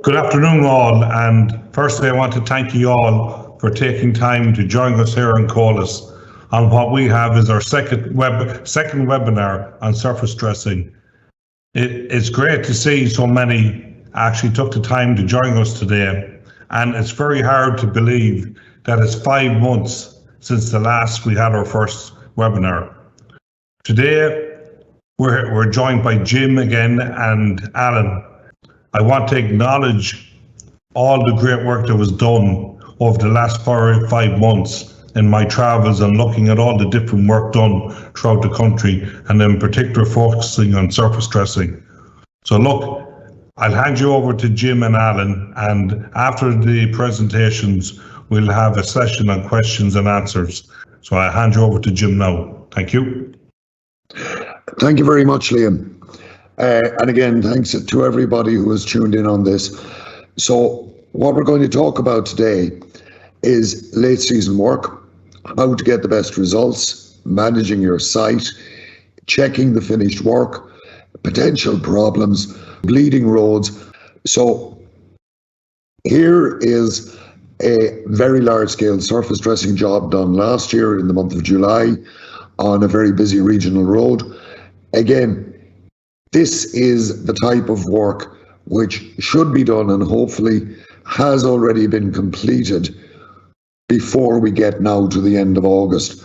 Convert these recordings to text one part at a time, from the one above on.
Good afternoon, all, and firstly, I want to thank you all for taking time to join us here in COLAS on what we have is our second webinar on surface dressing. It's great to see so many actually took the time to join us today, and it's very hard to believe that it's 5 months since the last we had our first webinar. Today, we're joined by Jim again and Alan. I want to acknowledge all the great work that was done over the last 5 months in my travels and looking at all the different work done throughout the country, and in particular focusing on surface dressing. So look, I'll hand you over to Jim and Alan, and after the presentations, we'll have a session on questions and answers. So I hand you over to Jim now. Thank you. Thank you very much, Liam. And again, thanks to everybody who has tuned in on this. So what we're going to talk about today is late season work, how to get the best results, managing your site, checking the finished work, potential problems, bleeding roads. So here is a very large scale surface dressing job done last year in the month of July on a very busy regional road. Again, this is the type of work which should be done and hopefully has already been completed before we get now to the end of August.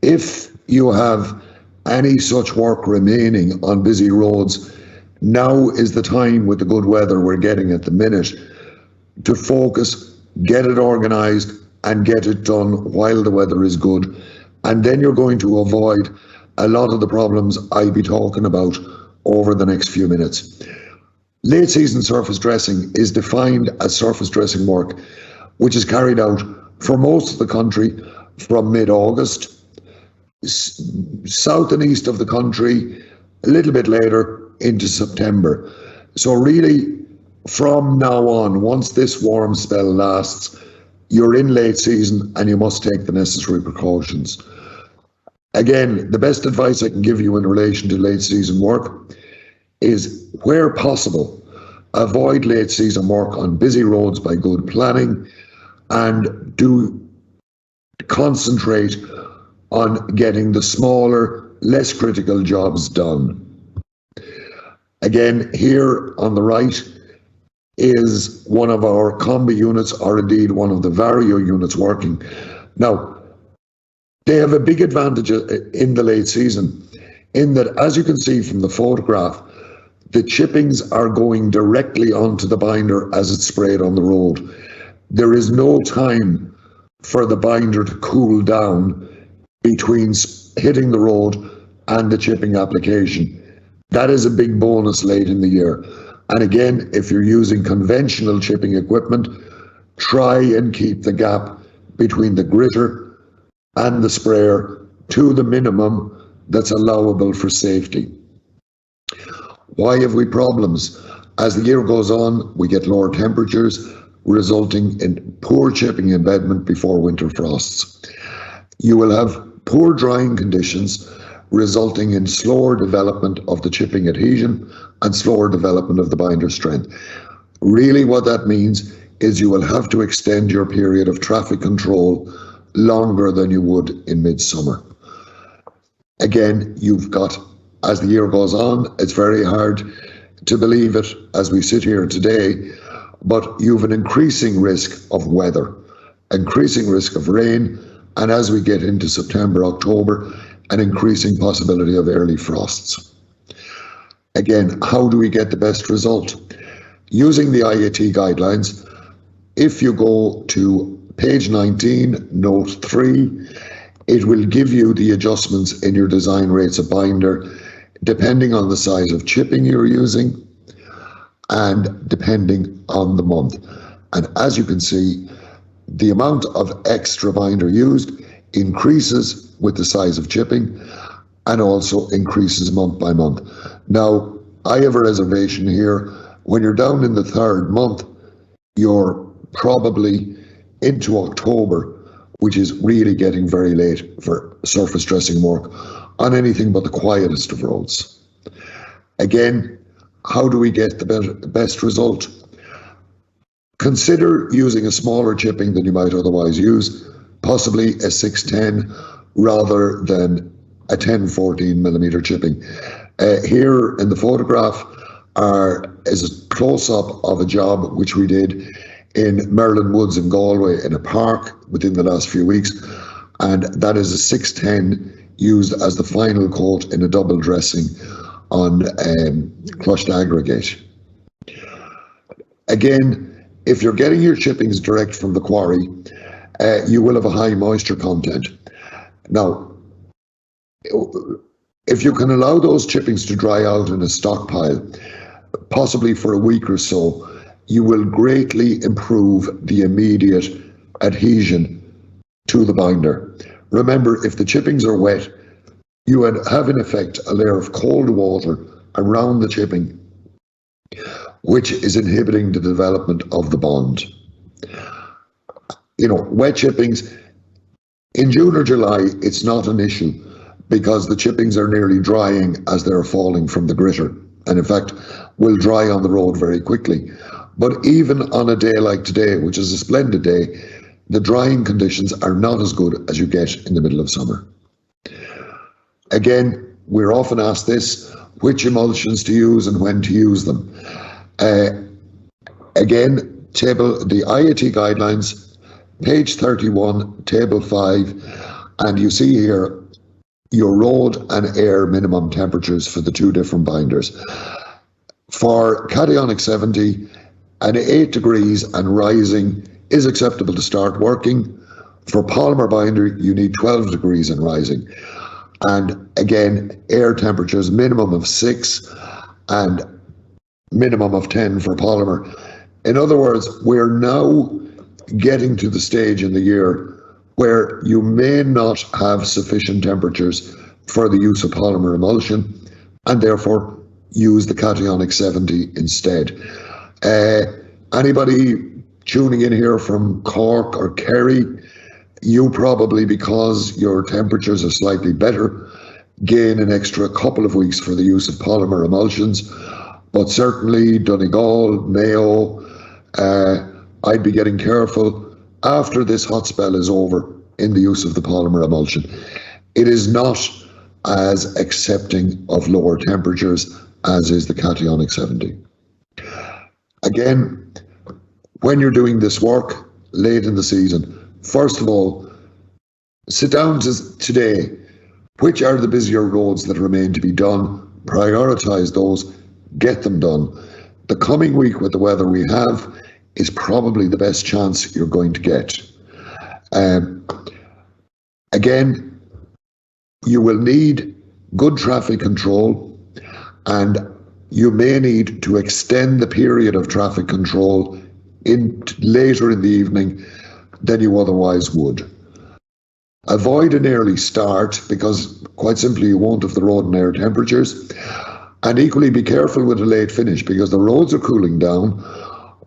If you have any such work remaining on busy roads, now is the time, with the good weather we're getting at the minute, to focus, get it organised and get it done while the weather is good. And then you're going to avoid a lot of the problems I'll be talking about over the next few minutes. Late season surface dressing is defined as surface dressing work which is carried out for most of the country from mid-August, south and east of the country a little bit later into September. So really from now on, once this warm spell lasts, you're in late season and you must take the necessary precautions. Again, the best advice I can give you in relation to late season work is, where possible, avoid late season work on busy roads by good planning, and do concentrate on getting the smaller, less critical jobs done. Again, here on the right is one of our combi units, or indeed one of the Vario units working. Now, they have a big advantage in the late season, in that, as you can see from the photograph, the chippings are going directly onto the binder as it's sprayed on the road. There is no time for the binder to cool down between hitting the road and the chipping application. That is a big bonus late in the year. And again, if you're using conventional chipping equipment, try and keep the gap between the gritter and the sprayer to the minimum that's allowable for safety. Why have we problems? As the year goes on, we get lower temperatures, resulting in poor chipping embedment before winter frosts. You will have poor drying conditions, resulting in slower development of the chipping adhesion and slower development of the binder strength. Really what that means is you will have to extend your period of traffic control longer than you would in midsummer. Again, you've got, as the year goes on, it's very hard to believe it as we sit here today, but you've an increasing risk of weather, increasing risk of rain, and as we get into September, October, an increasing possibility of early frosts. Again, how do we get the best result? Using the IAT guidelines, if you go to page 19, note 3, it will give you the adjustments in your design rates of binder depending on the size of chipping you're using and depending on the month. And as you can see, the amount of extra binder used increases with the size of chipping and also increases month by month. Now, I have a reservation here. When you're down in the 3rd month, you're probably into October, which is really getting very late for surface dressing work on anything but the quietest of roads. Again, how do we get the best result? Consider using a smaller chipping than you might otherwise use, possibly a 610 rather than a 10-14 millimeter chipping. Here in the photograph is a close-up of a job which we did in Merlin Woods in Galway in a park within the last few weeks, and that is a 610 used as the final coat in a double dressing on crushed aggregate. Again, if you're getting your chippings direct from the quarry, you will have a high moisture content. Now, if you can allow those chippings to dry out in a stockpile, possibly for a week or so, you will greatly improve the immediate adhesion to the binder. Remember, if the chippings are wet, you have in effect a layer of cold water around the chipping, which is inhibiting the development of the bond. You know, wet chippings, in June or July, it's not an issue because the chippings are nearly drying as they're falling from the gritter, and in fact, will dry on the road very quickly. But even on a day like today, which is a splendid day, the drying conditions are not as good as you get in the middle of summer. Again, we're often asked this, which emulsions to use and when to use them. Again, the IAT guidelines, page 31, table 5, and you see here your road and air minimum temperatures for the two different binders. For cationic 70, an 8 degrees and rising is acceptable to start working. For polymer binder, you need 12 degrees and rising. And again, air temperatures minimum of 6 and minimum of 10 for polymer. In other words, we're now getting to the stage in the year where you may not have sufficient temperatures for the use of polymer emulsion, and therefore use the cationic 70 instead. Anybody tuning in here from Cork or Kerry, you probably, because your temperatures are slightly better, gain an extra couple of weeks for the use of polymer emulsions. But certainly Donegal, Mayo, I'd be getting careful after this hot spell is over in the use of the polymer emulsion. It is not as accepting of lower temperatures as is the cationic 70. Again, when you're doing this work late in the season, first of all, sit down today. Which are the busier roads that remain to be done? Prioritise those, get them done. The coming week with the weather we have is probably the best chance you're going to get. Again, you will need good traffic control, and you may need to extend the period of traffic control later in the evening than you otherwise would. Avoid an early start because quite simply you won't have the road and air temperatures, and equally be careful with a late finish because the roads are cooling down,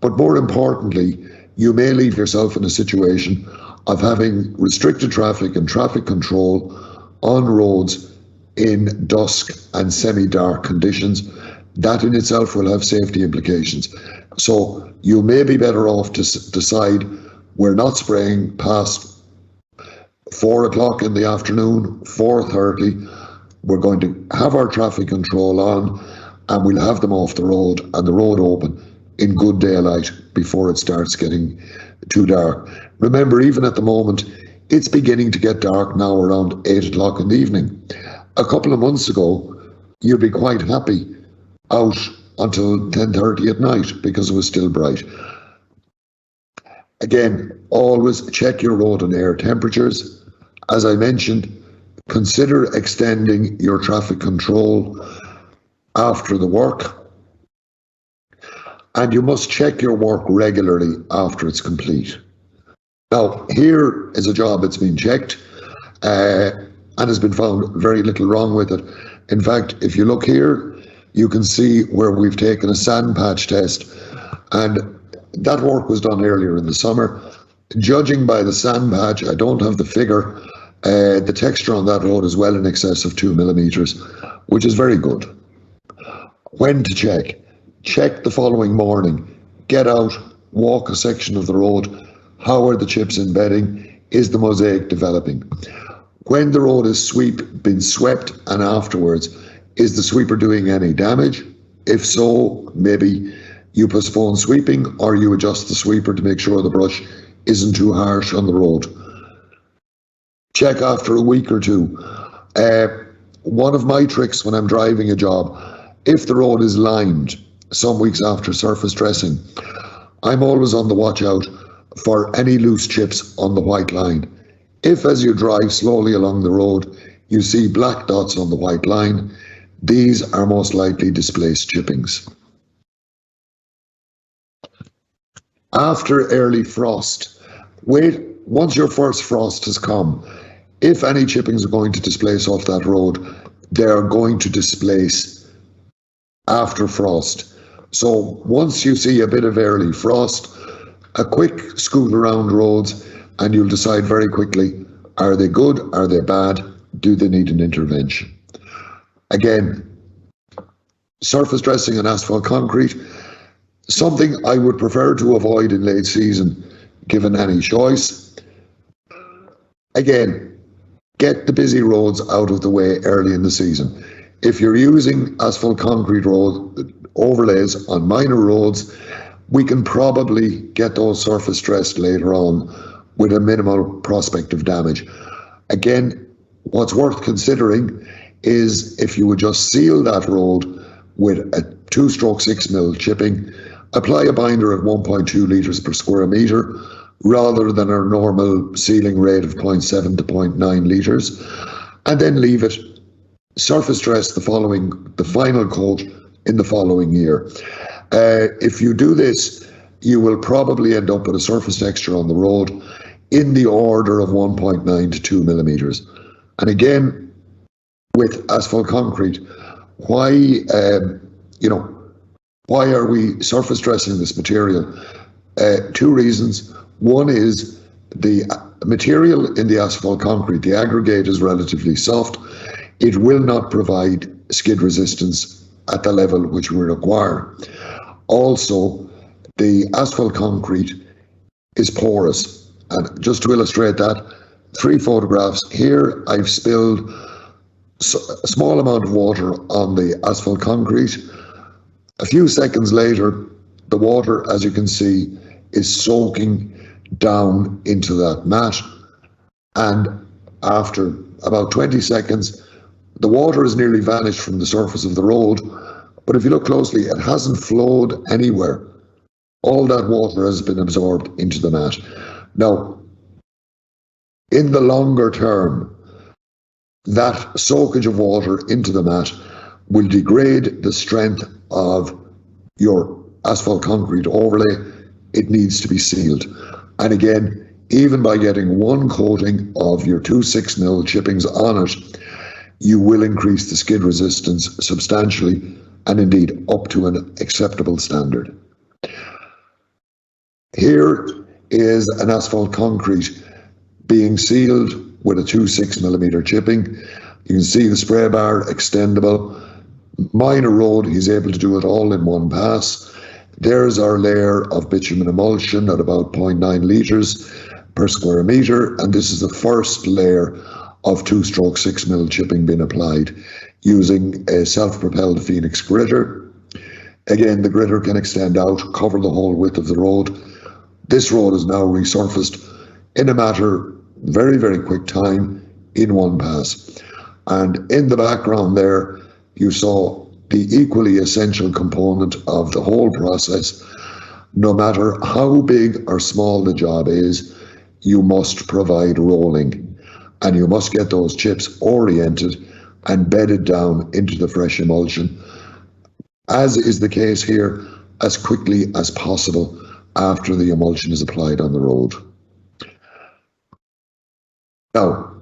but more importantly, you may leave yourself in a situation of having restricted traffic and traffic control on roads in dusk and semi-dark conditions. That in itself will have safety implications. So you may be better off to decide we're not spraying past 4 o'clock in the afternoon, 4:30. We're going to have our traffic control on, and we'll have them off the road and the road open in good daylight before it starts getting too dark. Remember, even at the moment, it's beginning to get dark now around 8 o'clock in the evening. A couple of months ago, you'd be quite happy out until 10:30 at night because it was still bright. Again, always check your road and air temperatures. As I mentioned, consider extending your traffic control after the work. And you must check your work regularly after it's complete. Now, here is a job that's been checked and has been found very little wrong with it. In fact, if you look here, you can see where we've taken a sand patch test, and that work was done earlier in the summer. Judging by the sand patch, I don't have the figure, the texture on that road is well in excess of 2 millimeters, which is very good. When to check? Check the following morning. Get out, walk a section of the road, how are the chips embedding? Is the mosaic developing? When the road is been swept and afterwards, is the sweeper doing any damage? If so, maybe you postpone sweeping or you adjust the sweeper to make sure the brush isn't too harsh on the road. Check after a week or two. One of my tricks when I'm driving a job, if the road is lined some weeks after surface dressing, I'm always on the watch out for any loose chips on the white line. If as you drive slowly along the road, you see black dots on the white line, these are most likely displaced chippings. After early frost, wait, once your first frost has come, if any chippings are going to displace off that road, they are going to displace after frost. So once you see a bit of early frost, a quick scoot around roads and you'll decide very quickly, are they good, are they bad, do they need an intervention? Again, surface dressing and asphalt concrete, something I would prefer to avoid in late season, given any choice. Again, get the busy roads out of the way early in the season. If you're using asphalt concrete road overlays on minor roads, we can probably get those surface dressed later on with a minimal prospect of damage. Again, what's worth considering is if you would just seal that road with a 2-stroke 6mm chipping, apply a binder at 1.2 litres per square metre rather than our normal sealing rate of 0.7 to 0.9 litres, and then leave it, surface dress the final coat in the following year. If you do this, you will probably end up with a surface texture on the road in the order of 1.9 to 2 millimetres. And again, with asphalt concrete, why are we surface dressing this material? 2 reasons. One is the material in the asphalt concrete, the aggregate, is relatively soft. It will not provide skid resistance at the level which we require. Also, the asphalt concrete is porous. And just to illustrate that, 3 photographs. Here I've spilled a small amount of water on the asphalt concrete. A few seconds later, the water, as you can see, is soaking down into that mat. And after about 20 seconds, the water has nearly vanished from the surface of the road. But if you look closely, it hasn't flowed anywhere. All that water has been absorbed into the mat. Now, in the longer term, that soakage of water into the mat will degrade the strength of your asphalt concrete overlay. It needs to be sealed. And again, even by getting 1 coating of your 2 6mm chippings on it, you will increase the skid resistance substantially, and indeed up to an acceptable standard. Here is an asphalt concrete being sealed with a 2 6mm chipping. You can see the spray bar extendable. Minor road, he's able to do it all in one pass. There's our layer of bitumen emulsion at about 0.9 litres per square metre, and this is the first layer of 2-stroke 6mm chipping being applied using a self-propelled Phoenix gritter. Again, the gritter can extend out, cover the whole width of the road. This road is now resurfaced in a matter very, very quick time in one pass. And in the background there, you saw the equally essential component of the whole process. No matter how big or small the job is, you must provide rolling, and you must get those chips oriented and bedded down into the fresh emulsion, as is the case here, as quickly as possible after the emulsion is applied on the road. Now,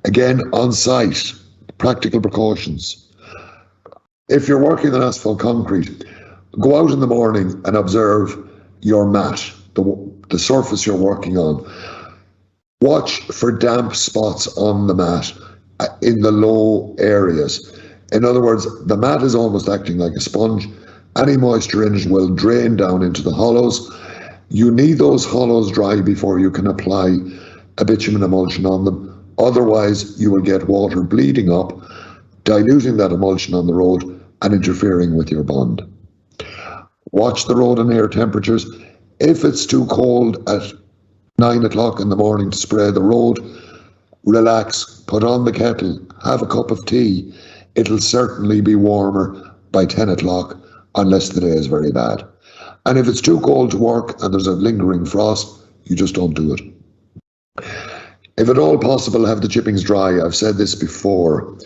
again, on site, practical precautions. If you're working on asphalt concrete, go out in the morning and observe your mat, the surface you're working on. Watch for damp spots on the mat in the low areas. In other words, the mat is almost acting like a sponge. Any moisture in it will drain down into the hollows. You need those hollows dry before you can apply a bitumen emulsion on them. Otherwise, you will get water bleeding up, diluting that emulsion on the road and interfering with your bond. Watch the road and air temperatures. If it's too cold at 9 o'clock in the morning to spray the road, relax, put on the kettle, have a cup of tea. It'll certainly be warmer by 10 o'clock unless the day is very bad. And if it's too cold to work and there's a lingering frost, you just don't do it. If at all possible, have the chippings dry. I've said this before.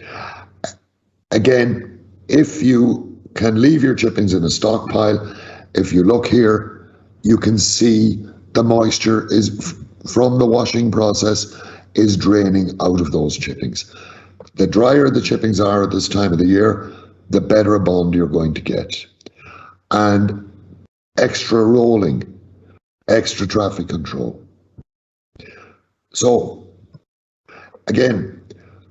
Again, if you can leave your chippings in a stockpile, if you look here, you can see the moisture is from the washing process is draining out of those chippings. The drier the chippings are at this time of the year, the better a bond you're going to get. And extra rolling, extra traffic control. So, again,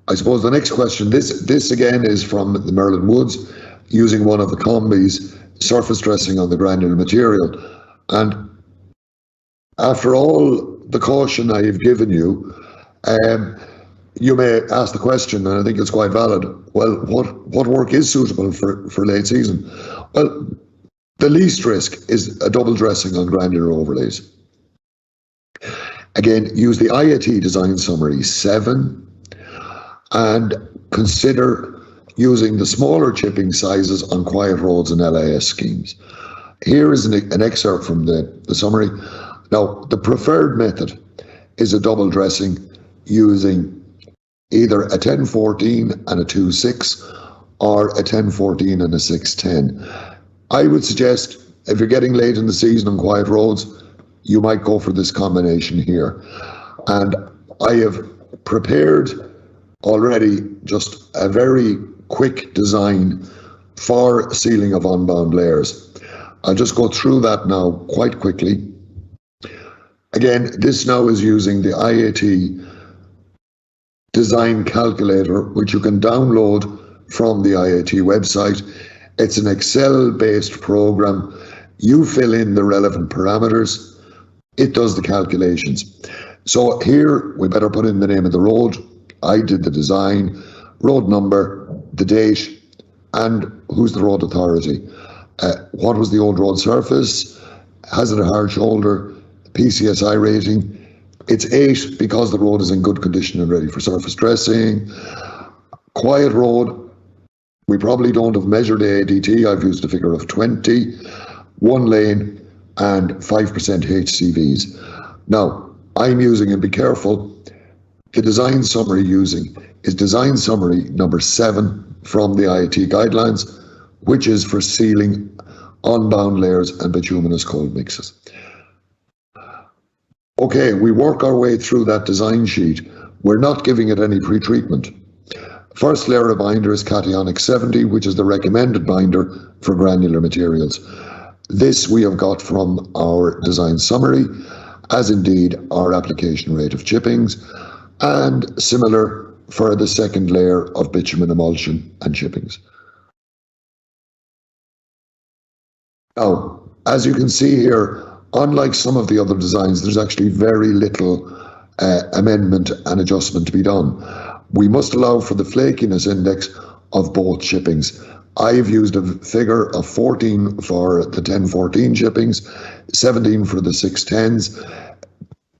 I suppose the next question, this again is from the Merlin Woods, using one of the combis, surface dressing on the granular material. And after all the caution I have given you, you may ask the question, and I think it's quite valid, well, what work is suitable for late season? Well, the least risk is a double dressing on granular overlays. Again, use the IAT Design Summary 7 and consider using the smaller chipping sizes on quiet roads and LIS schemes. Here is an excerpt from the summary. Now, the preferred method is a double dressing using either a 1014 and a 26 or a 1014 and a 610. I would suggest if you're getting late in the season on quiet roads, you might go for this combination here. And I have prepared already just a very quick design for sealing of unbound layers. I'll just go through that now quite quickly. Again, this now is using the IAT design calculator, which you can download from the IAT website. It's an Excel-based program. You fill in the relevant parameters. It does the calculations. So here, we better put in the name of the road. I did the design, road number, the date, and who's the road authority. What was the old road surface? Has it a hard shoulder? PCSI rating. It's 8 because the road is in good condition and ready for surface dressing. Quiet road. We probably don't have measured AADT. I've used a figure of 20, 1 lane, and 5% HCVs. Now, I'm using, and be careful, the design summary using is design summary number 7 from the IAT guidelines, which is for sealing unbound layers and bituminous cold mixes. Okay, we work our way through that design sheet. We're not giving it any pre-treatment. First layer of binder is cationic 70, which is the recommended binder for granular materials. This we have got from our design summary, as indeed our application rate of chippings, and similar for the second layer of bitumen emulsion and chippings. Now, as you can see here, unlike some of the other designs, there's actually very little amendment and adjustment to be done. We must allow for the flakiness index of both chippings. I've used a figure of 14 for the 1014 chippings, 17 for the 610s.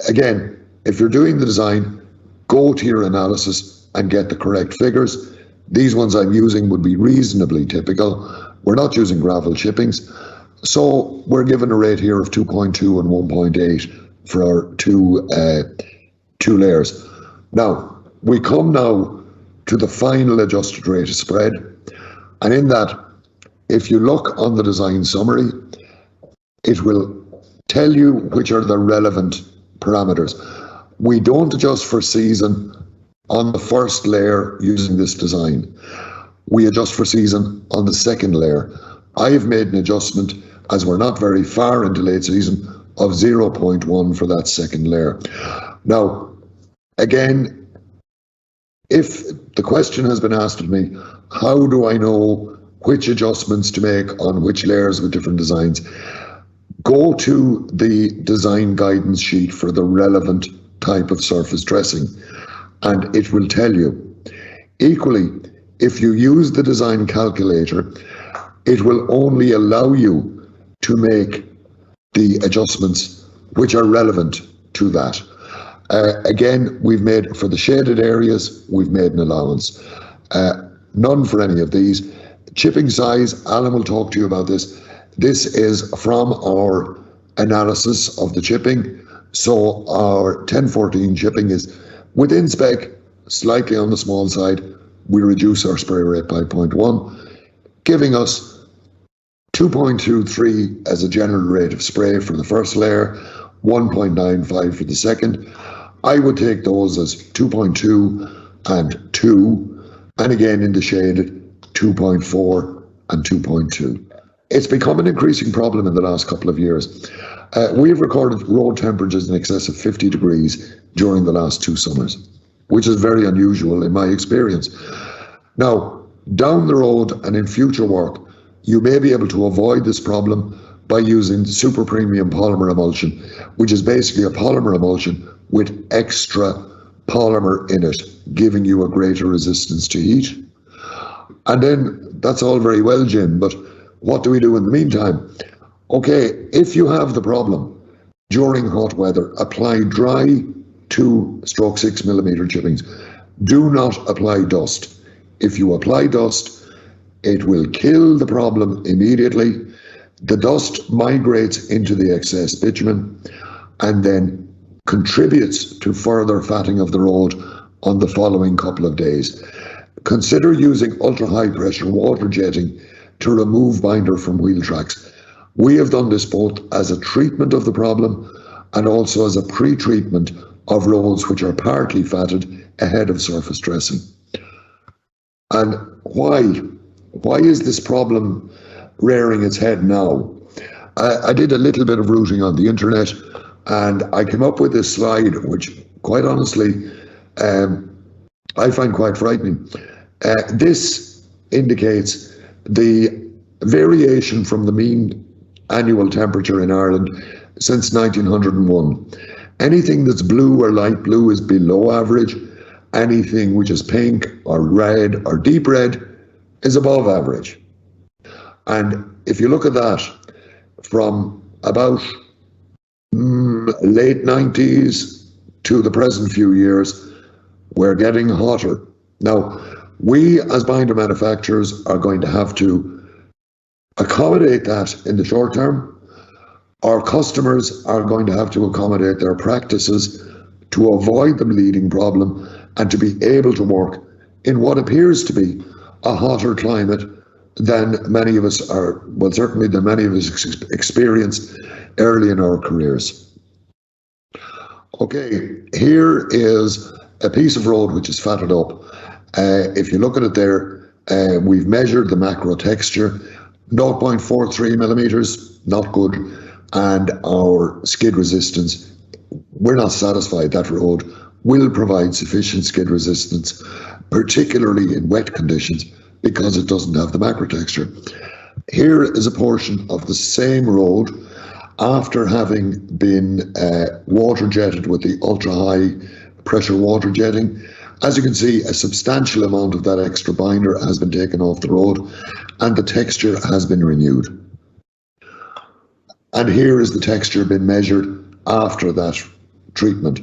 Again, if you're doing the design, go to your analysis and get the correct figures. These ones I'm using would be reasonably typical. We're not using gravel chippings. So we're given a rate here of 2.2 and 1.8 for our two layers. Now, we come now to the final adjusted rate of spread. And in that, if you look on the design summary, it will tell you which are the relevant parameters. We don't adjust for season on the first layer using this design. We adjust for season on the second layer. I have made an adjustment, as we're not very far into late season, of 0.1 for that second layer. Now, again, if the question has been asked of me, how do I know which adjustments to make on which layers with different designs? go to the design guidance sheet for the relevant type of surface dressing, and it will tell you. Equally, if you use the design calculator, it will only allow you to make the adjustments which are relevant to that. Again, we've made, for the shaded areas, we've made an allowance. None for any of these. Chipping size, Alan will talk to you about this. This is from our analysis of the chipping. So our 1014 chipping is within spec, slightly on the small side. We reduce our spray rate by 0.1, giving us 2.23 as a general rate of spray for the first layer, 1.95 for the second. I would take those as 2.2 and 2, and again in the shaded, 2.4 and 2.2. It's become an increasing problem in the last couple of years. We've recorded road temperatures in excess of 50 degrees during the last 2 summers, which is very unusual in my experience. Now, down the road and in future work, you may be able to avoid this problem by using super premium polymer emulsion, which is basically a polymer emulsion with extra polymer in it, giving you a greater resistance to heat. And then that's all very well, Jim, but what do we do in the meantime? Okay, if you have the problem during hot weather, apply dry 2/6 millimeter chippings. Do not apply dust. If you apply dust, it will kill the problem immediately. The dust migrates into the excess bitumen and then contributes to further fatting of the road on the following couple of days. Consider using ultra-high pressure water jetting to remove binder from wheel tracks. We have done this both as a treatment of the problem and also as a pre-treatment of roads which are partly fatted ahead of surface dressing. And why is this problem rearing its head now? I did a little bit of rooting on the internet, and I came up with this slide, which quite honestly, I find quite frightening. This indicates the variation from the mean annual temperature in Ireland since 1901. Anything that's blue or light blue is below average. Anything which is pink or red or deep red is above average. And if you look at that from about late 90s to the present few years, we're getting hotter. Now, we as binder manufacturers are going to have to accommodate that in the short term. Our customers are going to have to accommodate their practices to avoid the bleeding problem and to be able to work in what appears to be a hotter climate than many of us are, well, certainly than many of us experienced early in our careers. Okay, here is a piece of road which is fatted up. If you look at it there, we've measured the macro texture, 0.43 millimeters, not good, and our skid resistance, we're not satisfied that road will provide sufficient skid resistance, particularly in wet conditions, because it doesn't have the macro texture. Here is a portion of the same road after having been water jetted with the ultra high pressure water jetting. As you can see, a substantial amount of that extra binder has been taken off the road and the texture has been renewed. And here is the texture been measured after that treatment.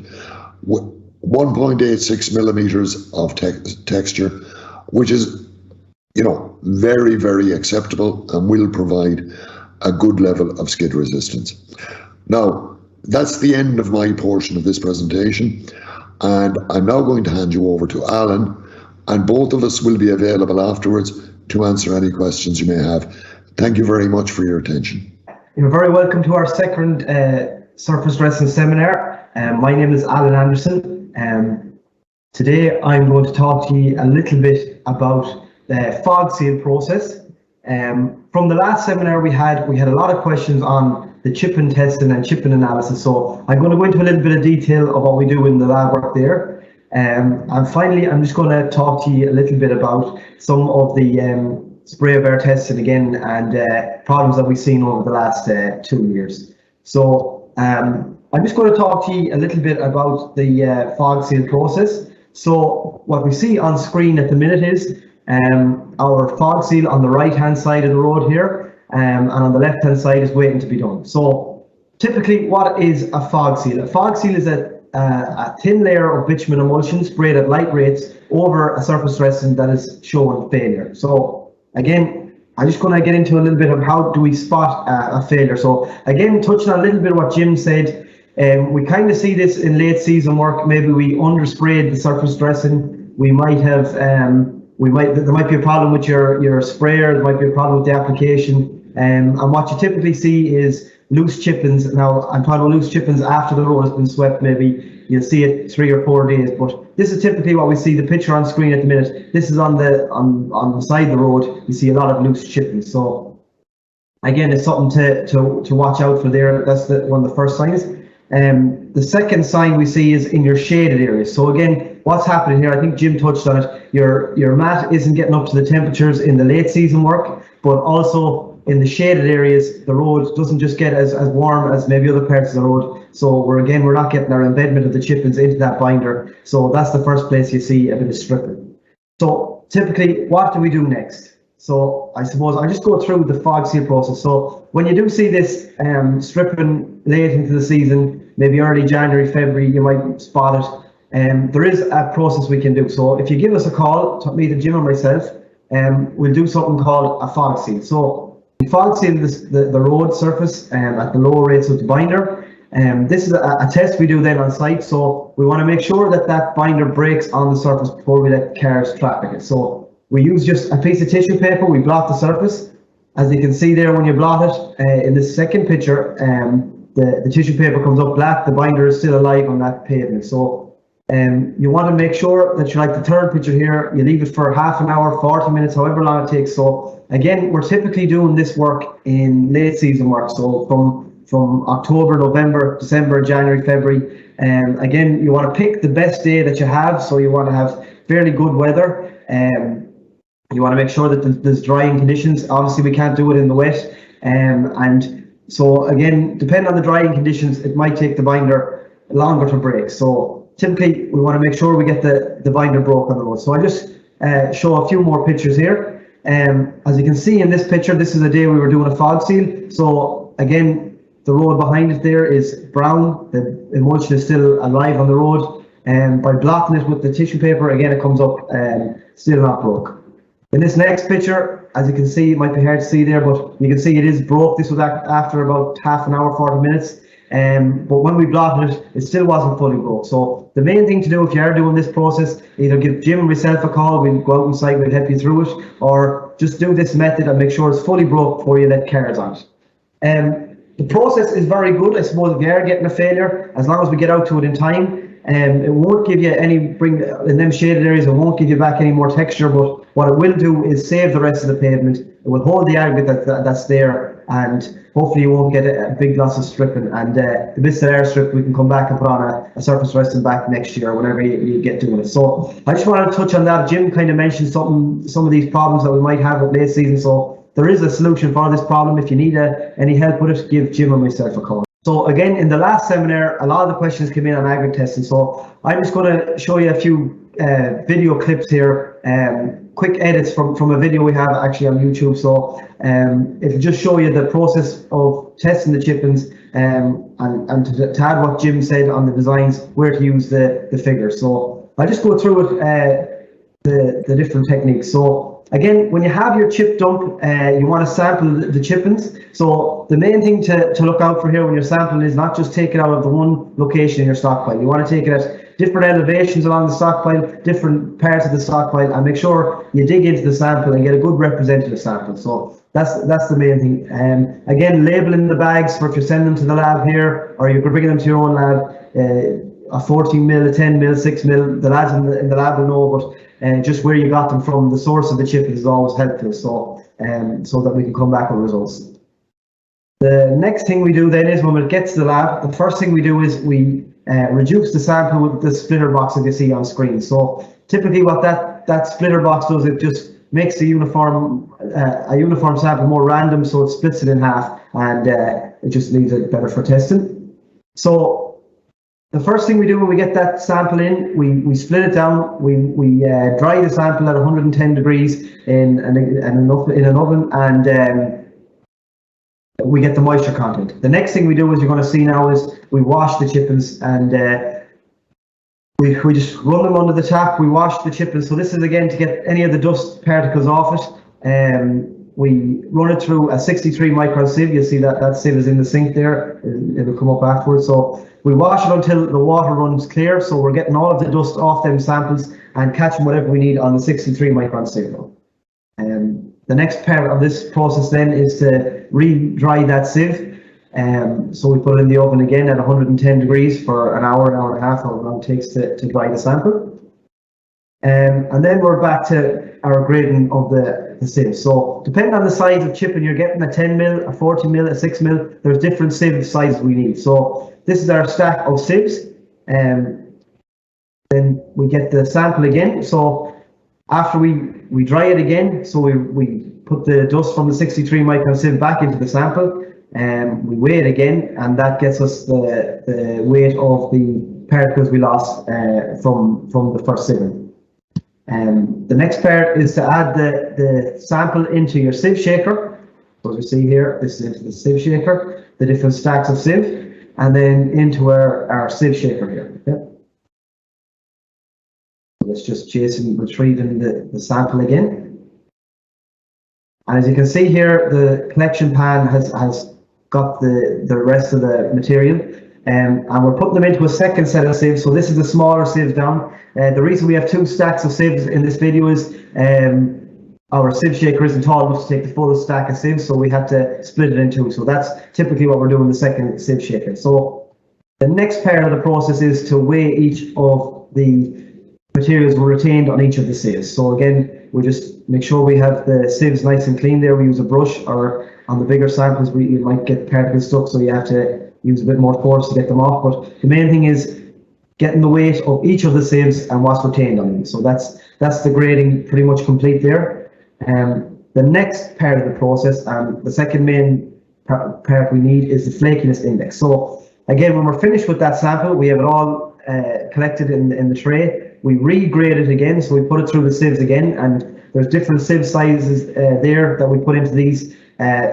1.86 millimeters of texture, which is, very, very acceptable and will provide a good level of skid resistance. Now, that's the end of my portion of this presentation, and I'm now going to hand you over to Alan, and both of us will be available afterwards to answer any questions you may have. Thank you very much for your attention. You're very welcome to our second surface dressing seminar. My name is Alan Anderson. Today I'm going to talk to you a little bit about the fog seal process. From the last seminar we had a lot of questions on the chipping testing and chipping analysis, so I'm going to go into a little bit of detail of what we do in the lab work there. And finally, I'm just going to talk to you a little bit about some of the Spraybar testing again and problems that we've seen over the last 2 years. So I'm just going to talk to you a little bit about the fog seal process. So what we see on screen at the minute is our fog seal on the right hand side of the road here, and on the left hand side is waiting to be done. So typically, what is a fog seal? A fog seal is a thin layer of bitumen emulsion sprayed at light rates over a surface dressing that is showing failure. So again, I'm just going to get into a little bit of how do we spot a failure. So again, touching on a little bit of what Jim said, we kind of see this in late season work. Maybe we undersprayed the surface dressing. We might have, there might be a problem with your sprayer. There might be a problem with the application. And what you typically see is loose chippings. Now, I'm talking about loose chippings after the road has been swept. Maybe you'll see it 3 or 4 days, but this is typically what we see. The picture on screen at the minute. This is on the side of the road. You see a lot of loose chippings. So again, it's something to watch out for there. That's one of the first signs. The second sign we see is in your shaded areas. So again, what's happening here? I think Jim touched on it. Your mat isn't getting up to the temperatures in the late season work, but also in the shaded areas, the road doesn't just get as warm as maybe other parts of the road. So we're not getting our embedment of the chippings into that binder. So that's the first place you see a bit of stripping. So typically, what do we do next? So I suppose I'll just go through the fog seal process. So when you do see this stripping late into the season, maybe early January, February, you might spot it. There is a process we can do. So if you give us a call, to me, the Jim or myself, we'll do something called a fog seal. So we fog seal the road surface at the lower rates of the binder. This is a test we do then on site. So we want to make sure that binder breaks on the surface before we let cars traffic it. So we use just a piece of tissue paper. We blot the surface. As you can see there, when you blot it, in this second picture, the tissue paper comes up black. The binder is still alive on that pavement. So you want to make sure that, like the third picture here, you leave it for half an hour, 40 minutes, however long it takes. So again, we're typically doing this work in late season work. So from October, November, December, January, February. Again, you want to pick the best day that you have. So you want to have fairly good weather. You want to make sure that there's drying conditions. Obviously, we can't do it in the wet. And so again, depending on the drying conditions, it might take the binder longer to break. So typically, we want to make sure we get the binder broke on the road. So I just show a few more pictures here. As you can see in this picture, this is a day we were doing a fog seal. So again, the road behind it there is brown. The emulsion is still alive on the road. And by blotting it with the tissue paper, again, it comes up still not broke. In this next picture, as you can see, it might be hard to see there, but you can see it is broke. This was after about half an hour, 40 minutes. But when we blotted it, it still wasn't fully broke. So the main thing to do if you are doing this process, either give Jim or myself a call, we'll go out on site, we'll help you through it, or just do this method and make sure it's fully broke before you let cars on it. The process is very good, I suppose, if you are getting a failure, as long as we get out to it in time. It won't give you in them shaded areas, it won't give you back any more texture, but what it will do is save the rest of the pavement. It will hold the aggregate that's there, and hopefully you won't get a big loss of stripping. And the bits that are stripped, we can come back and put on a surface dressing back next year, whenever you get doing it. So I just wanted to touch on that. Jim kind of mentioned some of these problems that we might have with late season. So there is a solution for this problem. If you need any help with it, give Jim or myself a call. So again, in the last seminar, a lot of the questions came in on aggregate testing. So I'm just going to show you a few video clips here, quick edits from a video we have actually on YouTube. So it'll just show you the process of testing the chippings, and to add what Jim said on the designs, where to use the figures. So I'll just go through it, the different techniques. So again, when you have your chip dump, you want to sample the chippings. So the main thing to look out for here when you're sampling is not just take it out of the one location in your stockpile. You want to take it at different elevations along the stockpile, different parts of the stockpile, and make sure you dig into the sample and get a good representative sample. So that's the main thing. Again, labeling the bags for if you send them to the lab here, or you're bringing them to your own lab, a 14 mil, a 10 mil, 6 mil, the lads in the lab will know, but just where you got them from, the source of the chip is always helpful, so that we can come back with results. The next thing we do then is when it gets to the lab, the first thing we do is we reduce the sample with the splitter box that you see on screen. So typically what that splitter box does, it just makes a uniform sample more random, so it splits it in half, and it just leaves it better for testing. So the first thing we do when we get that sample in, we split it down, we dry the sample at 110 degrees in an oven, and we get the moisture content. The next thing we do, as you're going to see now, is we wash the chippings, and we just run them under the tap. We wash the chippings. So this is again to get any of the dust particles off it. We run it through a 63 micron sieve. You'll see that sieve is in the sink there. It'll come up afterwards. So we wash it until the water runs clear. So we're getting all of the dust off them samples and catching whatever we need on the 63 micron sieve. The next part of this process then is to re-dry that sieve. So we put it in the oven again at 110 degrees for an hour and a half, however long it takes to dry the sample. And then we're back to our grading of the sieve. So depending on the size of chipping you're getting, a 10 mil, a 40 mil, a 6 mil, there's different sieve sizes we need. So this is our stack of sieves. Then we get the sample again. So after we dry it again, so we put the dust from the 63 micron sieve back into the sample. We weigh it again, and that gets us the weight of the particles we lost from the first sieve. The next part is to add the sample into your sieve shaker. So as we see here, this is into the sieve shaker, the different stacks of sieve, and then into our sieve shaker here. Okay? So it's just Jason retrieving the sample again. And as you can see here, the collection pan has got the rest of the material, and we're putting them into a second set of sieves. So this is the smaller sieve down. The reason we have two stacks of sieves in this video is our sieve shaker isn't tall enough to take the full stack of sieves, so we have to split it in two. So that's typically what we're doing in the second sieve shaker. So the next part of the process is to weigh each of the materials were retained on each of the sieves. So again, we just make sure we have the sieves nice and clean there. We use a brush, or on the bigger samples, you might get particles stuck, so you have to use a bit more force to get them off. But the main thing is getting the weight of each of the sieves and what's retained on them. So that's the grading pretty much complete there. The next part of the process, and the second main part we need, is the flakiness index. So again, when we're finished with that sample, we have it all collected in the tray. We regrade it again, so we put it through the sieves again, and there's different sieve sizes there that we put into these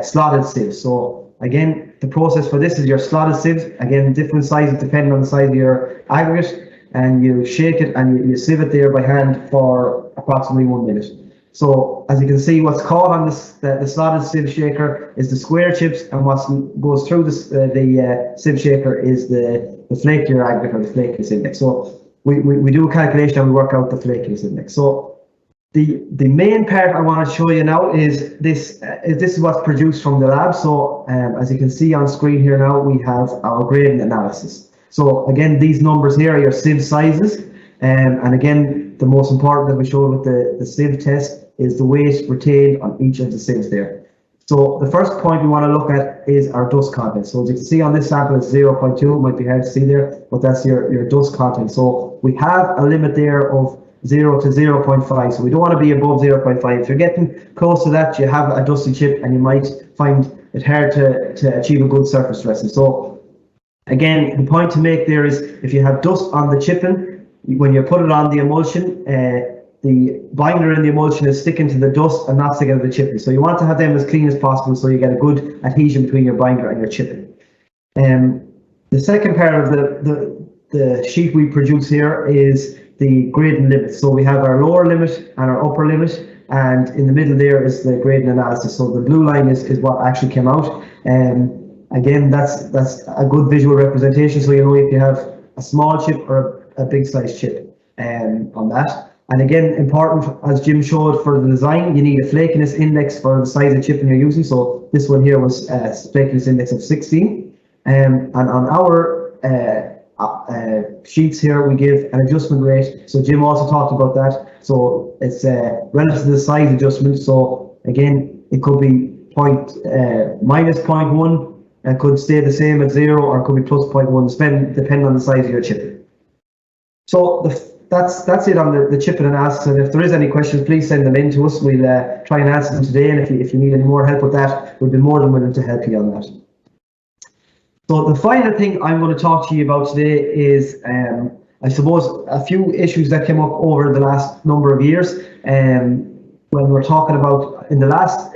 slotted sieves. So again, the process for this is your slotted sieves, again different sizes depending on the size of your aggregate, and you shake it and you sieve it there by hand for approximately 1 minute. So as you can see, what's caught on the slotted sieve shaker is the square chips, and what goes through the sieve shaker is the flakier aggregate, or the flakiness index. So we do a calculation and we work out the flakiness index. So the main part I want to show you now is this is what's produced from the lab. So as you can see on screen here now, we have our grading analysis. So again, these numbers here are your sieve sizes, and again, the most important that we show with the sieve test is the weight retained on each of the sieves there. So the first point we want to look at is our dust content. So as you can see on this sample, it's 0.2. It might be hard to see there, but that's your dust content. So we have a limit there of 0 to 0.5. So we don't want to be above 0.5. If you're getting close to that, you have a dusty chip and you might find it hard to achieve a good surface dressing. So again, the point to make there is, if you have dust on the chipping, when you put it on the emulsion, the binder in the emulsion is sticking to the dust and not sticking to the chipping. So you want to have them as clean as possible so you get a good adhesion between your binder and your chipping. The second part of the sheet we produce here is the grading limit. So we have our lower limit and our upper limit, and in the middle there is the grading analysis. So the blue line is what actually came out. Again, that's a good visual representation, so you know if you have a small chip or a big size chip on that. And again, important, as Jim showed, for the design, you need a flakiness index for the size of chipping you're using. So this one here was a flakiness index of 16. And on our sheets here, we give an adjustment rate. So Jim also talked about that. So it's relative to the size adjustment. So again, it could be minus 0.1, and could stay the same at 0, or it could be plus 0.1, depending on the size of your chip. So that's it on the chipping analysis. And if there is any questions, please send them in to us. We'll try and answer them today. And if you need any more help with that, we'll be more than willing to help you on that. So the final thing I'm going to talk to you about today is, I suppose, a few issues that came up over the last number of years. When we're talking about, in the last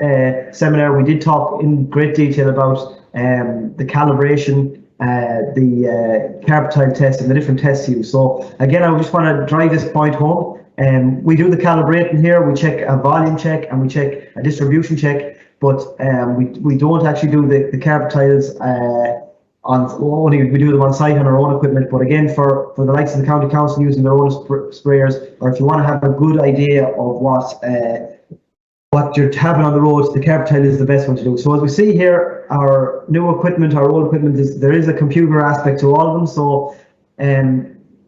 seminar, we did talk in great detail about the calibration, the carb tile test, and the different tests used. So again, I just want to drive this point home. We do the calibrating here. We check a volume check and we check a distribution check, but we don't actually do the carb tiles we do them on site on our own equipment. But again, for the likes of the county council using their own sprayers, or if you want to have a good idea of what you're having on the roads, the carb tile is the best one to do. So as we see here, our new equipment, our old equipment, there is a computer aspect to all of them. So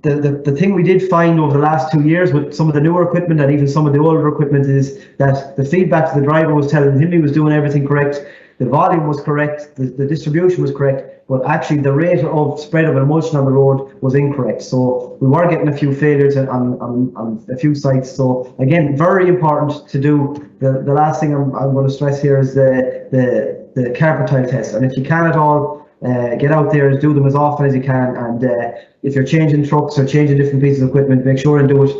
the thing we did find over the last 2 years with some of the newer equipment and even some of the older equipment is that the feedback to the driver was telling him he was doing everything correct, the volume was correct, the distribution was correct, but actually the rate of spread of emulsion on the road was incorrect. So we were getting a few failures on a few sites. So again, very important to do. The last thing I'm going to stress here is the carb tile test. And if you can at all, get out there, do them as often as you can. And if you're changing trucks or changing different pieces of equipment, make sure and do it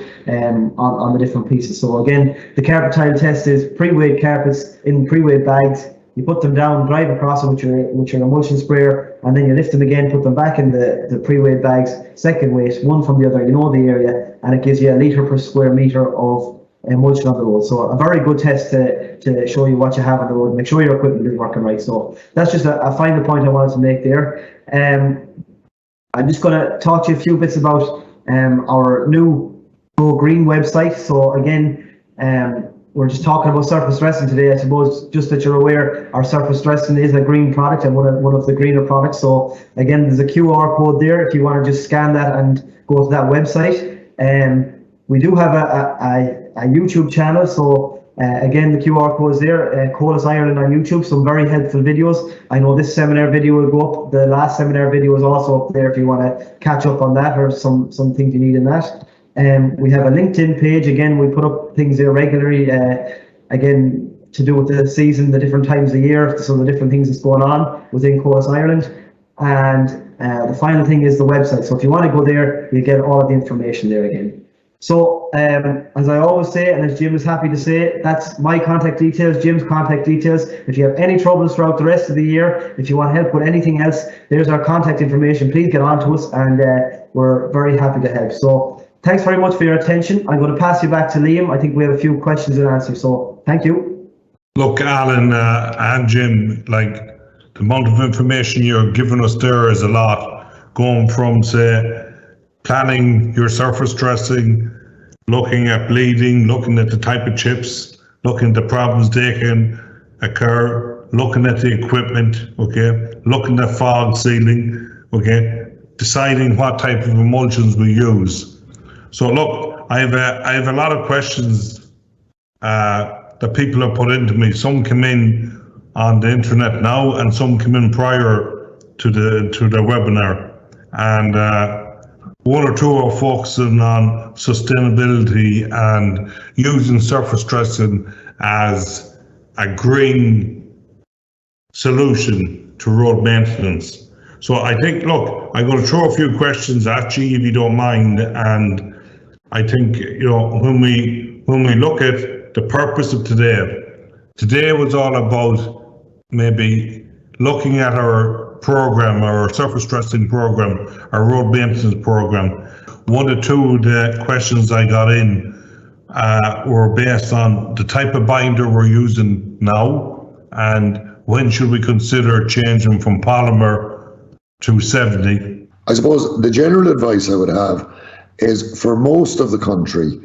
on the different pieces. So again, the carb tile test is pre-weighed carpets in pre-weighed bags. You put them down, drive across them with your emulsion sprayer, and then you lift them again, put them back in the pre-weighed bags, second weight, one from the other, you know the area, and it gives you a litre per square metre of emulsion on the road. So a very good test to show you what you have on the road, make sure your equipment is working right. So that's just a final point I wanted to make there. I'm just going to talk to you a few bits about our new Go Green website. So again, we're just talking about surface dressing today. I suppose just that you're aware, our surface dressing is a green product and one of the greener products. So again, there's a QR code there if you want to just scan that and go to that website. We do have a YouTube channel. So again, the QR code is there, COLAS Ireland on YouTube, some very helpful videos. I know this seminar video will go up. The last seminar video is also up there if you want to catch up on that or some things you need in that. We have a LinkedIn page. Again, we put up things there regularly, again, to do with the season, the different times of year, so the different things that's going on within COLAS Ireland. And the final thing is the website. So if you want to go there, you get all of the information there again. So as I always say, and as Jim is happy to say, that's my contact details, Jim's contact details. If you have any troubles throughout the rest of the year, if you want help with anything else, there's our contact information. Please get on to us, and we're very happy to help. So thanks very much for your attention. I'm going to pass you back to Liam. I think we have a few questions and answers. So thank you. Look, Alan and Jim, like the amount of information you're giving us there is a lot, going from, say, planning your surface dressing, looking at bleeding, looking at the type of chips, looking at the problems they can occur, looking at the equipment, okay, looking at fog sealing, okay, deciding what type of emulsions we use. So look, I have a lot of questions that people have put into me. Some come in on the internet now, and some come in prior to the webinar. And one or two are focusing on sustainability and using surface dressing as a green solution to road maintenance. So I think, look, I'm going to throw a few questions at you if you don't mind. And I think, you know, when we look at the purpose of today was all about maybe looking at our program, our surface dressing program, our road maintenance program. One or two of the questions I got in were based on the type of binder we're using now, and when should we consider changing from polymer to 70. I suppose the general advice I would have is, for most of the country,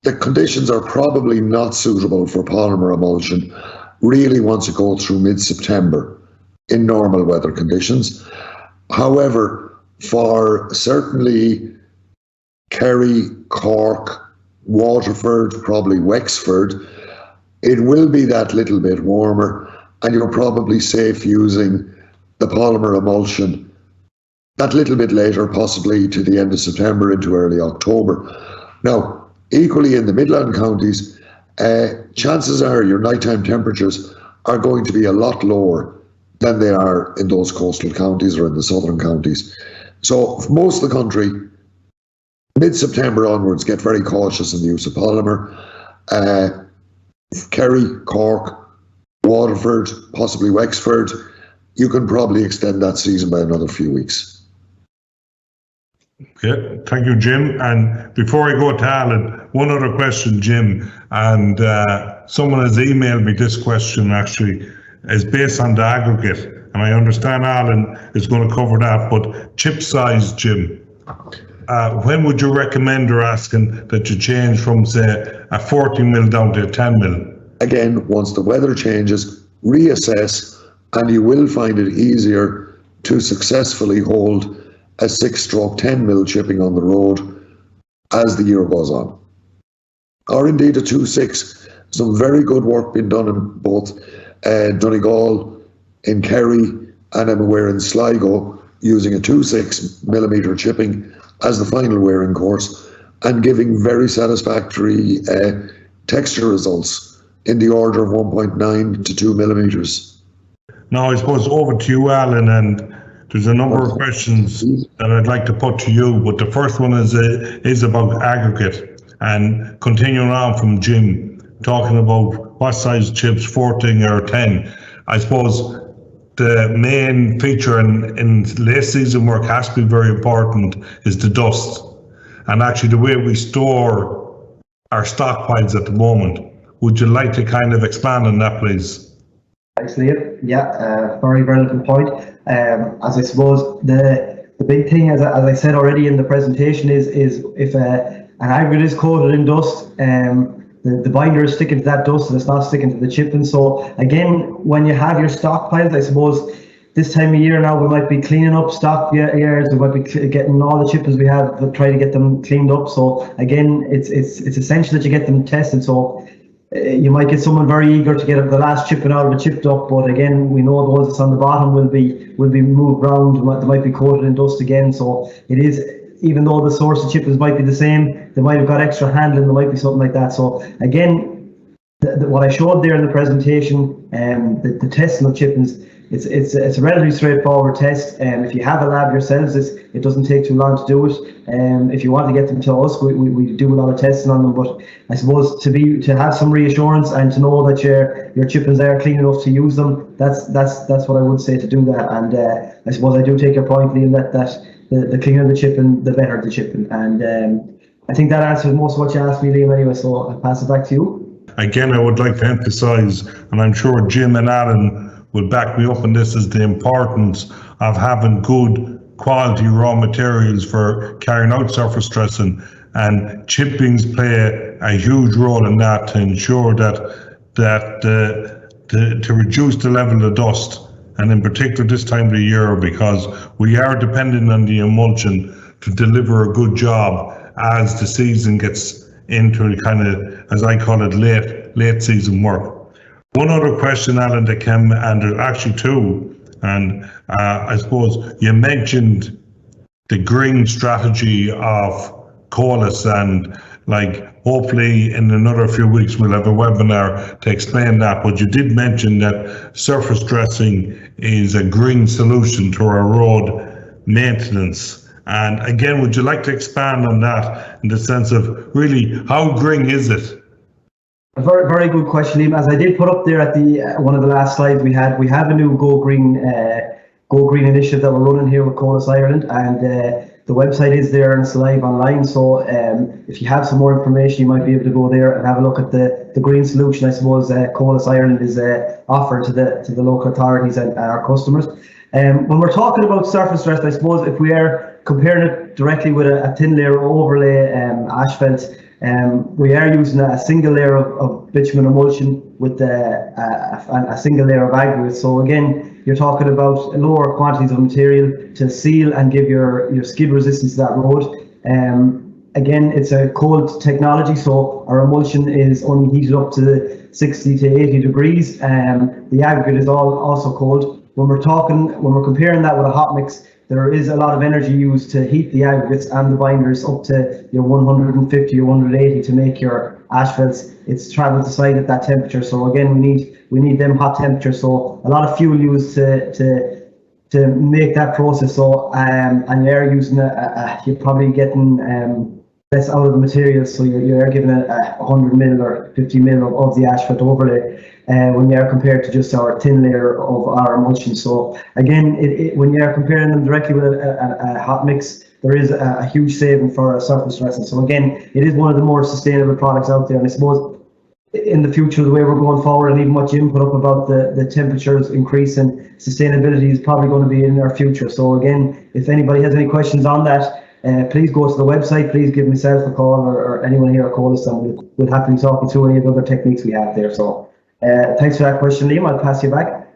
the conditions are probably not suitable for polymer emulsion really once you go through mid-September in normal weather conditions. However, for certainly Kerry, Cork, Waterford, probably Wexford, it will be that little bit warmer, and you're probably safe using the polymer emulsion that little bit later, possibly to the end of September into early October. Now, equally in the Midland counties, chances are your nighttime temperatures are going to be a lot lower than they are in those coastal counties or in the southern counties. So for most of the country, mid-September onwards, get very cautious in the use of polymer. Kerry, Cork, Waterford, possibly Wexford, you can probably extend that season by another few weeks. Okay, thank you, Jim. And before I go to Alan, one other question, Jim, and someone has emailed me this question actually, is based on the aggregate, and I understand Alan is going to cover that, but chip size, Jim, when would you recommend or asking that you change from, say, a 40 mil down to a 10 mil? Again, Once the weather changes, reassess, and you will find it easier to successfully hold a 6-stroke 10 mil chipping on the road as the year goes on. Or indeed a 2.6. Some very good work being done in both Donegal, in Kerry, and I'm aware in Sligo, using a 2.6 millimetre chipping as the final wearing course and giving very satisfactory texture results in the order of 1.9 to 2 millimetres. Now, I suppose over to you, Alan, and there's a number of questions that I'd like to put to you, but the first one is about aggregate, and continuing on from Jim, talking about what size chips, 14 or 10. I suppose the main feature in late season work has to be very important is the dust, and actually the way we store our stockpiles at the moment. Would you like to kind of expand on that, please? Thanks, Liam. Yeah, very relevant point. As I suppose the big thing, as I said already in the presentation, is if an aggregate is coated in dust, the binder is sticking to that dust and it's not sticking to the chipping. So again, when you have your stockpiles, I suppose this time of year now we might be cleaning up stock yards, we might be getting all the chippings we have, but try to get them cleaned up. So again, it's essential that you get them tested. So you might get someone very eager to get the last chipping out of it chipped up, but again, we know the ones that's on the bottom will be moved round. They might be coated in dust again. So it is, even though the source of chippings might be the same, they might have got extra handling, there might be something like that. So again, what I showed there in the presentation, the testing of chippings, it's a relatively straightforward test. If you have a lab yourselves, it doesn't take too long to do it. If you want to get them to us, we do a lot of testing on them. But I suppose to have some reassurance and to know that your chippings are clean enough to use them, that's what I would say to do that. And I suppose I do take your point, Liam, that the cleaner the chipping, the better the chipping. And I think that answers most of what you asked me, Liam, anyway, so I'll pass it back to you. Again, I would like to emphasise, and I'm sure Jim and Alan will back me up on this, is the importance of having good quality raw materials for carrying out surface dressing, and chippings play a huge role in that to ensure that to reduce the level of dust, and in particular this time of the year, because we are dependent on the emulsion to deliver a good job as the season gets into kind of, as I call it, late season work. One other question, Alan, that came, and there's actually two, and I suppose you mentioned the green strategy of COLAS, and hopefully in another few weeks we'll have a webinar to explain that, but you did mention that surface dressing is a green solution to our road maintenance. And again, would you like to expand on that in the sense of really how green is it? A very, very good question, Liam. As I did put up there at the one of the last slides we have a new Go Green initiative that we're running here with COLAS Ireland, and the website is there and it's live online. So if you have some more information, you might be able to go there and have a look at the green solution. I suppose COLAS Ireland is offering to the local authorities and our customers. When we're talking about surface dress, I suppose if we are comparing it directly with a thin layer overlay asphalt, we are using a single layer of bitumen emulsion with a single layer of aggregate. So again, you're talking about lower quantities of material to seal and give your skid resistance to that road. Again, it's a cold technology, so our emulsion is only heated up to 60 to 80 degrees. The aggregate is also cold. When we're comparing that with a hot mix, there is a lot of energy used to heat the aggregates and the binders up to your 150 or 180 to make your asphalts, it's traveled to site at that temperature. So again, we need them hot temperatures. So a lot of fuel used to make that process. So and you're using you're probably getting less out of the material. So you're giving a 100 mil or 50 mil of the asphalt overlay when you're compared to just our thin layer of our emulsion. So again, when you're comparing them directly with a hot mix, there is a huge saving for a surface dressing. So again, it is one of the more sustainable products out there. And I suppose in the future, the way we're going forward, and even what Jim put up about the temperatures increasing, sustainability is probably going to be in our future. So again, if anybody has any questions on that, please go to the website. Please give myself a call or anyone here at COLAS, and we'll happily talk you through any of the other techniques we have there. So thanks for that question, Liam. I'll pass you back.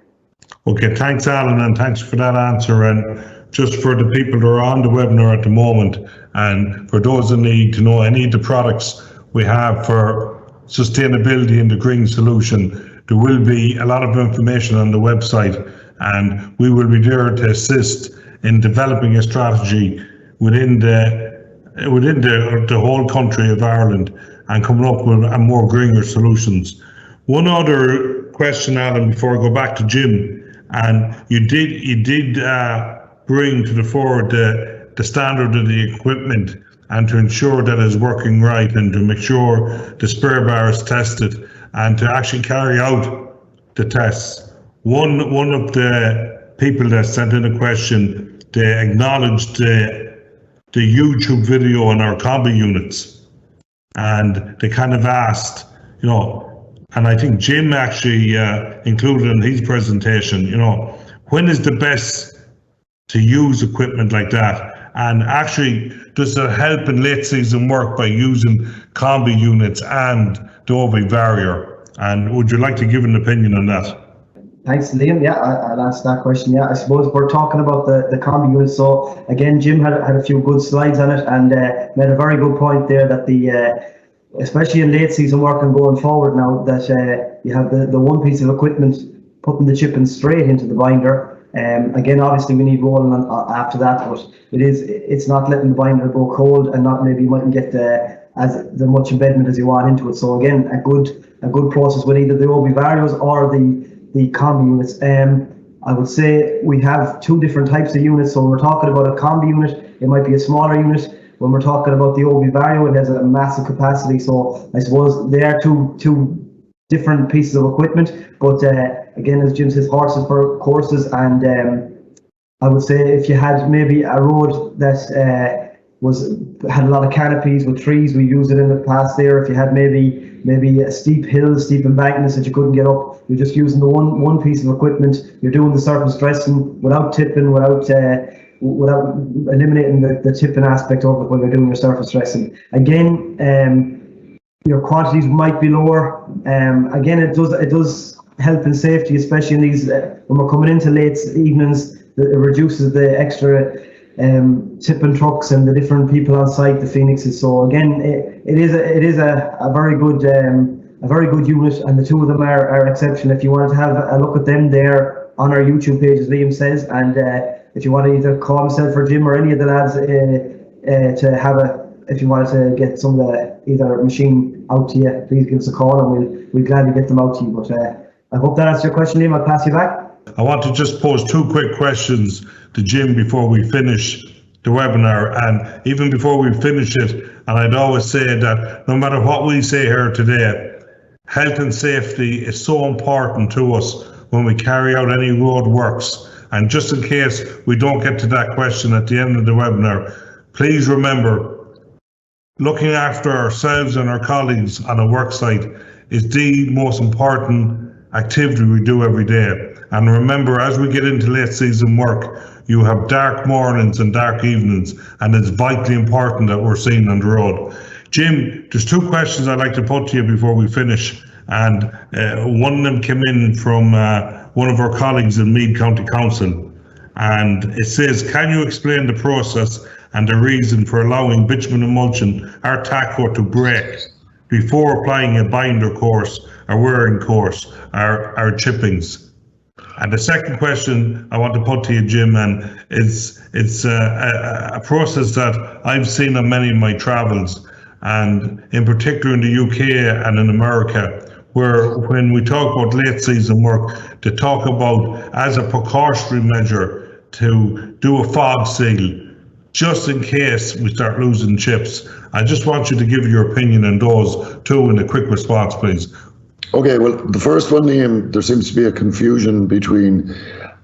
Okay, thanks, Alan, and thanks for that answer. And just for the people that are on the webinar at the moment, and for those that need to know any of the products we have for sustainability in the green solution, there will be a lot of information on the website, and we will be there to assist in developing a strategy within the whole country of Ireland and coming up with a more greener solutions. One other question, Alan, before I go back to Jim, and you did bring to the fore the standard of the equipment and to ensure that it's working right and to make sure the Spraybar is tested and to actually carry out the tests. One of the people that sent in a question, they acknowledged the YouTube video on our combi units, and they kind of asked, and I think Jim actually included in his presentation, when is the best to use equipment like that? And actually, does it help in late season work by using combi units and the OB barrier? And would you like to give an opinion on that? Thanks, Liam. Yeah, I'll answer that question. Yeah, I suppose we're talking about the combi units. So again, Jim had a few good slides on it and made a very good point there that especially in late season work and going forward now, that you have the one piece of equipment putting the chipping straight into the binder. Again, obviously we need rolling on after that, but it's not letting the binder go cold and not maybe you mightn't get the much embedment as you want into it. So again, a good process with either the OB varios or the combi units. I would say we have two different types of units. So when we're talking about a combi unit, it might be a smaller unit. When we're talking about the OB vario, it has a massive capacity. So I suppose they are two different pieces of equipment, but again, as Jim says, horses for courses. And I would say if you had maybe a road that had a lot of canopies with trees, we used it in the past there. If you had maybe a steep hill, steep embankments that you couldn't get up, you're just using the one piece of equipment. You're doing the surface dressing without tipping, without eliminating the tipping aspect of it when you're doing your surface dressing. Again, your quantities might be lower. Again, it does help in safety, especially in these when we're coming into late evenings. It reduces the extra tipping trucks and the different people on site, the Phoenixes. So again, it is a very good unit, and the two of them are exceptional. If you wanted to have a look at them, there on our YouTube page, as Liam says, and if you want to either call myself or Jim or any of the lads if you wanted to get some of the either machine out to you, please give us a call and we'll gladly get them out to you. But I hope that answers your question, Liam. I'll pass you back. I want to just pose two quick questions to Jim before we finish the webinar, and even before we finish it, and I'd always say that no matter what we say here today, health and safety is so important to us when we carry out any road works. And just in case we don't get to that question at the end of the webinar, please remember, looking after ourselves and our colleagues on a work site is the most important activity we do every day. And remember, as we get into late season work, you have dark mornings and dark evenings, and it's vitally important that we're seen on the road. Jim, there's two questions I'd like to put to you before we finish. And one of them came in from one of our colleagues in Meath County Council. And it says, can you explain the process and the reason for allowing bitumen emulsion or tack coat to break before applying a binder course or wearing course or chippings? And the second question I want to put to you, Jim, and it's a process that I've seen on many of my travels. and in particular in the UK and in America, where when we talk about late season work, to talk about as a precautionary measure to do a fog seal just in case we start losing chips. I just want you to give your opinion on those two in a quick response, please. Okay, well, the first one, Liam, there seems to be a confusion between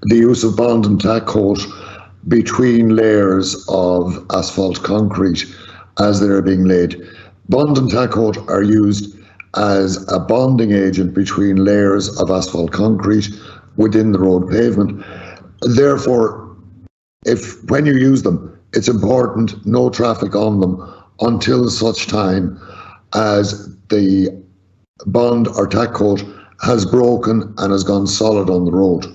the use of bond and tack coat between layers of asphalt concrete as they're being laid. Bond and tack coat are used as a bonding agent between layers of asphalt concrete within the road pavement. Therefore, when you use them, it's important no traffic on them until such time as the bond or tack coat has broken and has gone solid on the road.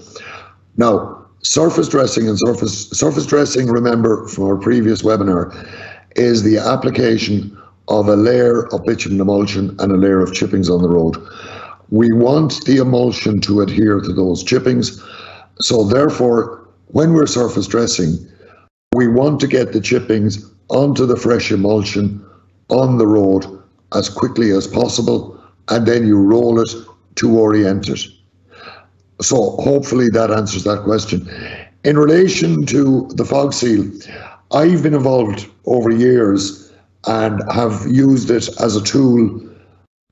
Now, surface dressing and surface dressing, remember from our previous webinar, is the application of a layer of bitumen emulsion and a layer of chippings on the road. We want the emulsion to adhere to those chippings, so therefore, when we're surface dressing, we want to get the chippings onto the fresh emulsion on the road as quickly as possible, and then you roll it to orient it. So hopefully that answers that question. In relation to the fog seal, I've been involved over years and have used it as a tool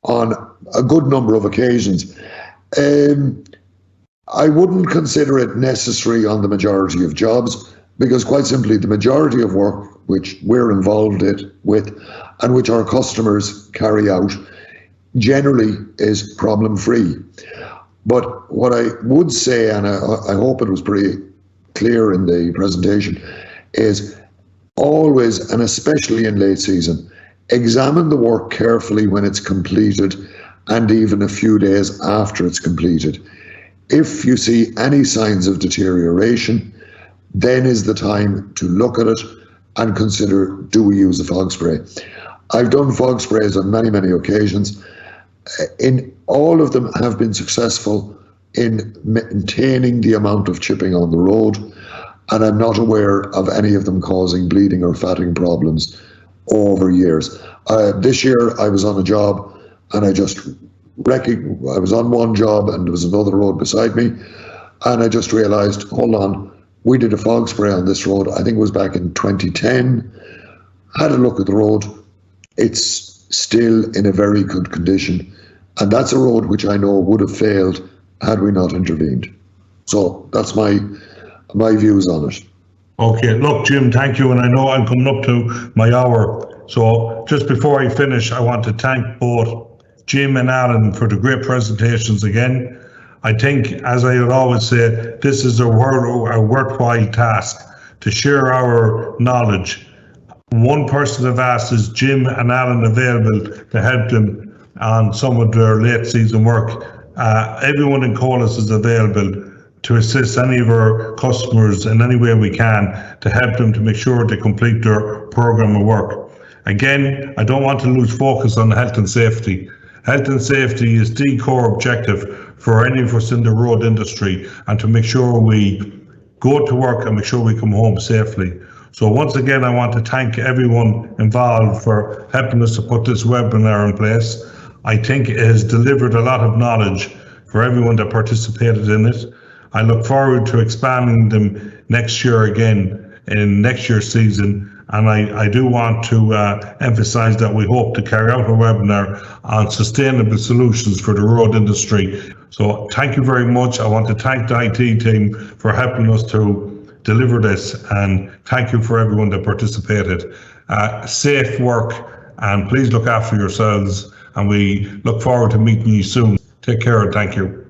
on a good number of occasions. I wouldn't consider it necessary on the majority of jobs, because quite simply the majority of work which we're involved with and which our customers carry out generally is problem-free. But what I would say, and I hope it was pretty clear in the presentation, is always, and especially in late season, examine the work carefully when it's completed and even a few days after it's completed. If you see any signs of deterioration, then is the time to look at it and consider, do we use a fog spray? I've done fog sprays on many, many occasions. In all of them have been successful in maintaining the amount of chipping on the road, and I'm not aware of any of them causing bleeding or fatting problems over years. This year I was on a job and I was on one job and there was another road beside me, and I just realized, hold on, we did a fog spray on this road, I think it was back in 2010, had a look at the road, it's still in a very good condition, and that's a road which I know would have failed had we not intervened. So that's my views on it. Okay, look, Jim, thank you, and I know I'm coming up to my hour, so just before I finish, I want to thank both Jim and Alan for the great presentations again. I think, as I would always say, this is a worthwhile task to share our knowledge. One person have asked, is Jim and Alan available to help them on some of their late season work? Everyone in COLAS is available to assist any of our customers in any way we can to help them to make sure they complete their program of work. Again, I don't want to lose focus on health and safety. Health and safety is the core objective for any of us in the road industry, and to make sure we go to work and make sure we come home safely. So once again, I want to thank everyone involved for helping us to put this webinar in place. I think it has delivered a lot of knowledge for everyone that participated in it. I look forward to expanding them next year again in next year's season. And I do want to emphasize that we hope to carry out a webinar on sustainable solutions for the road industry. So thank you very much. I want to thank the IT team for helping us to deliver this, and thank you for everyone that participated. Safe work, and please look after yourselves, and we look forward to meeting you soon. Take care and thank you.